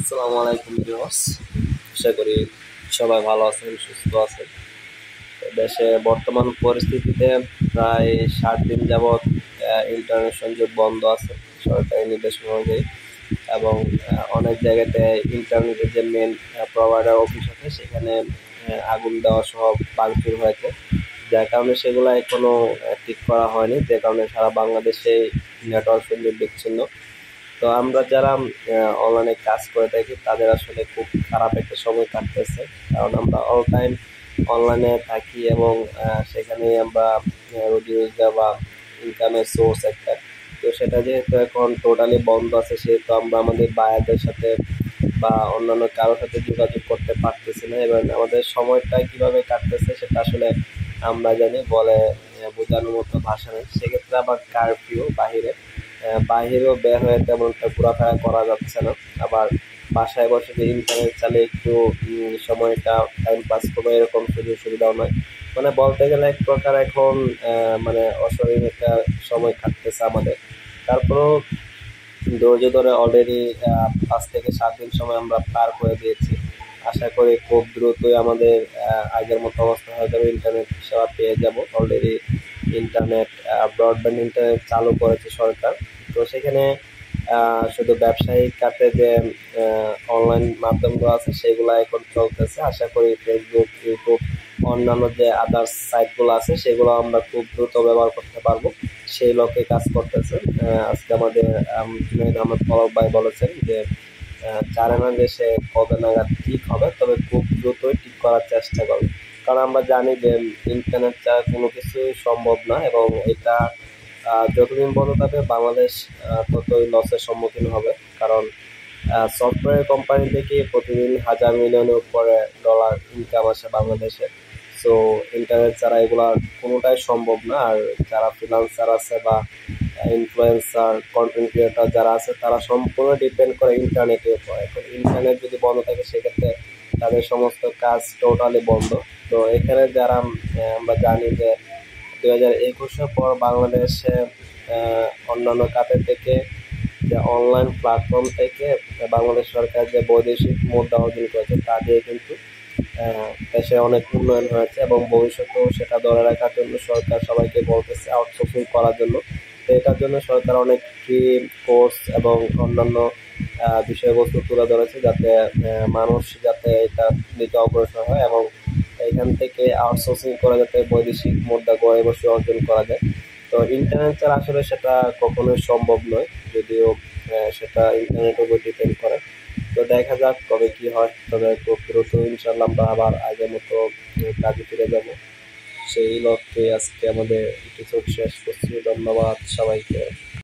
আসসালামু আলাইকুম ভিউয়ার্স। আশা করি সবাই ভালো আছেন, সুস্থ আছেন। তো দেশে বর্তমান পরিস্থিতিতে প্রায় 7 দিন যাবৎ ইন্টারনেট সংযোগ বন্ধ আছে সরকারি নির্দেশনা অনুযায়ী, এবং অনেক জায়গাতে ইন্টারনেটের যে মেন প্রোভাইডার অফিস আছে সেখানে আগুন দেওয়া সহ ভাঙচুর হয়েছে, যার কারণে সেগুলো এখনো ঠিক করা হয়নি, যে কারণে সারা বাংলাদেশে নেটওয়ার্ক সংযোগ বিচ্ছিন্ন। তো আমরা যারা অনলাইনে কাজ করে থাকি তাদের আসলে খুব খারাপ একটা সময় কাটতেছে, কারণ আমরা অল টাইম অনলাইনে থাকি এবং সেখানে আমরা রুজি রোজগার বা ইনকামের সোর্স একটা। তো সেটা যেহেতু এখন টোটালি বন্ধ আছে, সেহেতু আমরা আমাদের বায়ারদের সাথে বা অন্যান্য কারোর সাথে যোগাযোগ করতে পারতেছি না, এবং আমাদের সময়টা কিভাবে কাটতেছে সেটা আসলে আমরা জানি, বলে বোঝানোর মতো ভাষা নেই। সেক্ষেত্রে আবার কারফিউ বাহিরেও বের হয়ে তেমন একটা ঘোরাফেরা করা যাচ্ছে না। আবার বাসায় বসে যে ইন্টারনেট চালিয়ে একটু সময়টা টাইম পাস করবো এরকম সুযোগ সুবিধাও নয়। মানে বলতে গেলে এক প্রকার এখন মানে অশরীর একটা সময় কাটতেছে আমাদের। তারপরেও ধৈর্য ধরে অলরেডি 5 থেকে 7 দিন সময় আমরা পার করে দিয়েছি। আশা করি খুব দ্রুতই আমাদের আগের মতো অবস্থা হয়ে যাবে, ইন্টারনেট সেবা পেয়ে যাব। অলরেডি ইন্টারনেট ব্রডব্যান্ড ইন্টারনেট চালু করেছে সরকার। তো সেখানে শুধু ব্যবসায়িক খাতে যে অনলাইন মাধ্যমগুলো আছে সেগুলো এখন চলতেছে। আশা করি ফেসবুক, ইউটিউব, অন্যান্য যে আদার্স সাইটগুলো আছে সেগুলো আমরা খুব দ্রুত ব্যবহার করতে পারবো, সেই লক্ষ্যে কাজ করতেছে। আজকে আমাদের জুনাইদ আহমেদ পলক ভাই বলেছেন যে জানে না যে সে কবে নাগাদ ঠিক হবে, তবে খুব দ্রুতই ঠিক করার চেষ্টা করবে। কারণ আমরা জানি যে ইন্টারনেট ছাড়া কোনো কিছুই সম্ভব না, এবং এটা যতদিন বন্ধ থাকবে বাংলাদেশ ততই লসের সম্মুখীন হবে। কারণ সফটওয়্যার কোম্পানি থেকে প্রতিদিন হাজার মিলিয়নের উপরে ডলার ইনকাম আসে বাংলাদেশে। সো ইন্টারনেট ছাড়া এগুলা কোনোটাই সম্ভব না। আর যারা ফ্রিল্যান্সার আছে বা ইনফ্লুয়েন্সার, কন্টেন্ট ক্রিয়েটর যারা আছে তারা সম্পূর্ণ ডিপেন্ড করে ইন্টারনেটের উপর। এখন ইন্টারনেট যদি বন্ধ থাকে সেক্ষেত্রে তাদের সমস্ত কাজ টোটালি বন্ধ। তো এখানে যারা আমরা জানি যে 2021-এর পর বাংলাদেশে অন্যান্য খাতের থেকে যে অনলাইন প্ল্যাটফর্ম থেকে বাংলাদেশ সরকার যে বৈদেশিক মুদ্রা অর্জন করেছে তা দিয়ে কিন্তু দেশে অনেক উন্নয়ন হয়েছে, এবং ভবিষ্যতেও সেটা ধরে রাখার জন্য সরকার সবাইকে বলতেছে আউটসোর্সিং করার জন্য। তো এটার জন্য সরকার অনেক ফ্রি কোর্স এবং অন্যান্য বিষয়বস্তু তুলে ধরেছে, যাতে মানুষ যাতে এটা দিকে অগ্রসর হয়, এবং এখান থেকে আউটসোর্সিং করে যাতে বৈদেশিক মুদ্রা ঘরে বসে অর্জন করা যায়। তো ইন্টারনেট ছাড়া আসলে সেটা কখনোই সম্ভব নয়, যদিও সেটা ইন্টারনেটের উপর ডিপেন্ড করে। তো দেখা যাক কবে কি হয়, তবে খুব দ্রুত ইনশাল্লাহ আমরা আবার আগের মতো কাজে ফিরে যাব। সেই লক্ষ্যে আজকে আমাদের এপিসোড শেষ করছি। ধন্যবাদ সবাইকে।